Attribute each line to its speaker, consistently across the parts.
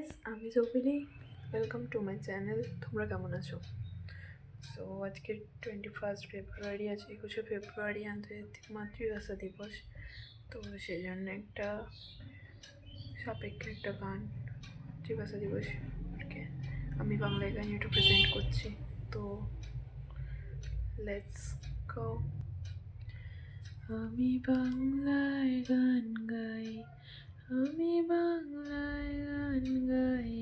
Speaker 1: Guys, আমি জবিলি। Welcome to my channel. তোমরা কেমন আছো? সো আজকে 21 ফেব্রুয়ারি আছে, 21 ফেব্রুয়ারি আন্তর্জাতিক মাতৃভাষা দিবস। তো সেই জন্য একটা সাপেক্ষে একটা গান মাতৃভাষা দিবস আমি বাংলায় গান একটু প্রেজেন্ট করছি। তো লেটস গো। আমি বাংলায় গান গাই, আমি বাংলায় গান গাই।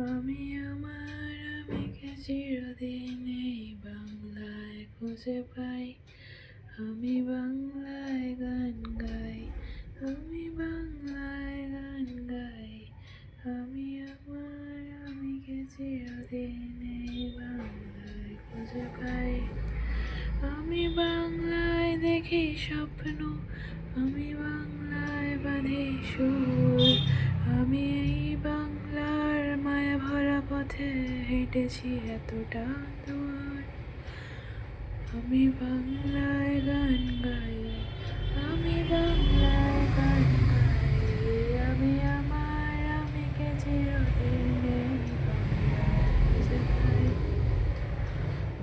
Speaker 1: আমি আমার আমিকে চিরদিন এই বাংলায় খুঁজে পাই। আমি বাংলায় গান গাই, আমি বাংলায় গান গাই। আমি আমার আমিকে চিরদিন এই বাংলায় খুঁজে পাই। আমি বাংলায় দেখি স্বপ্ন, আমি বাংলায় বাঁধি সুর। আমি এই বাংলার মায়া ভরা পথে হেঁটেছি এতটা দূর। আমি বাংলায় গান গাই, আমি বাংলায় গান গাই। আমি আমার আমিকে চিরদিন এই বাংলায় খুঁজে পাই।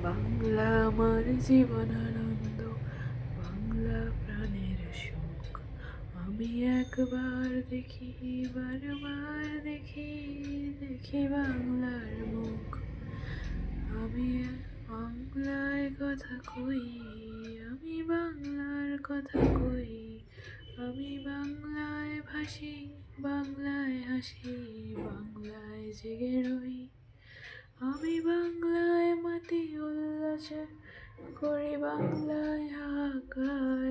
Speaker 1: বাংলা আমার জীবন আনন্দ, বাংলা প্রাণের সুখ। আমি একবার দেখি, বারবার দেখি, দেখি বাংলার মুখ। আমি বাংলায় কথা কই, আমি বাংলার কথা কই। আমি বাংলায় ভাসি, বাংলায় হাসি, বাংলায় জেগে রই। আমি বাংলায় মাটি উল্লাসে করি, বাংলায় হাহাকার।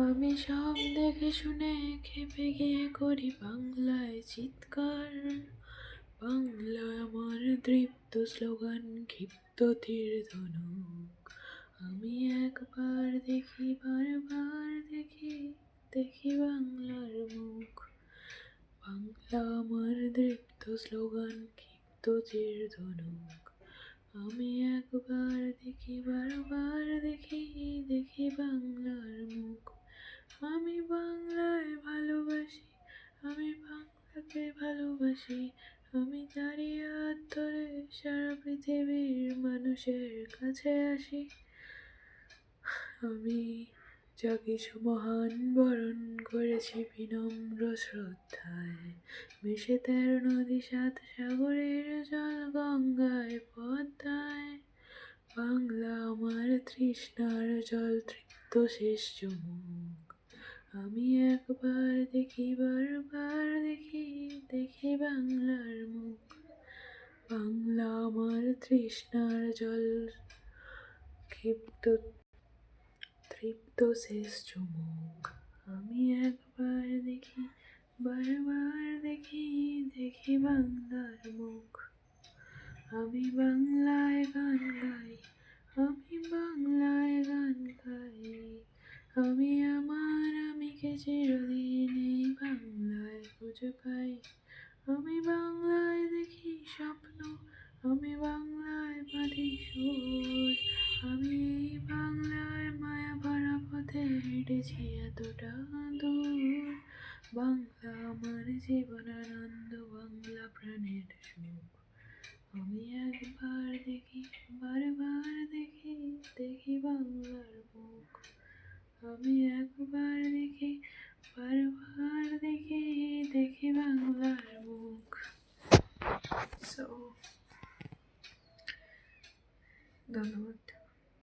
Speaker 1: আমি সব দেখে শুনে খেপে গিয়ে করি বাংলায় চিৎকার। বাংলা আমার দৃপ্ত স্লোগান, ক্ষিপ্ত তীর ধনুক। আমি একবার দেখি, বারবার দেখি, দেখি বাংলার মুখ। বাংলা আমার দৃপ্ত স্লোগান, ক্ষিপ্ত তীর ধনুক। আমি একবার দেখি, বারবার দেখি, দেখি বাংলার মুখ। আমি বাংলায় ভালোবাসি, আমি বাংলাকে ভালোবাসি। আমি দাঁড়িয়ে হাত ধরে সারা পৃথিবীর মানুষের কাছে আসি। আমি যা কিছু মহান বরণ করেছি বিনম্র শ্রদ্ধায়। মিশে 13 নদী 7 সাগরের জল গঙ্গায় পদ্মায়। বাংলা আমার তৃষ্ণার জল, তৃপ্ত শেষ চুমুক। আমি একবার দেখি, বারবার দেখি, দেখি বাংলার মুখ। বাংলা আমার তৃষ্ণার জল, তৃপ্ত শেষ চুমুক। আমি একবার দেখি, বারবার দেখি, দেখি বাংলার মুখ। আমি বাংলায় গান গাই, আমি বাংলায় গান গাই। আমি আমার আমিকে চিরদিন এই বাংলায় খুঁজে পাই। আমি বাংলায় দেখি স্বপ্ন, আমি বাংলায় বাঁধি সুর। আমি এই বাংলার মায়া ভরা পথে হেঁটেছি এতটা দূর। বাংলা আমার জীবন আনন্দ, বাংলা প্রাণের সুখ। আমি একবার দেখি, বারবার দেখি, দেখি বাংলার মুখ। আমি একবার দেখি, বারবার দেখি, দেখি বাংলার মুখ। সো ধন্যবাদ।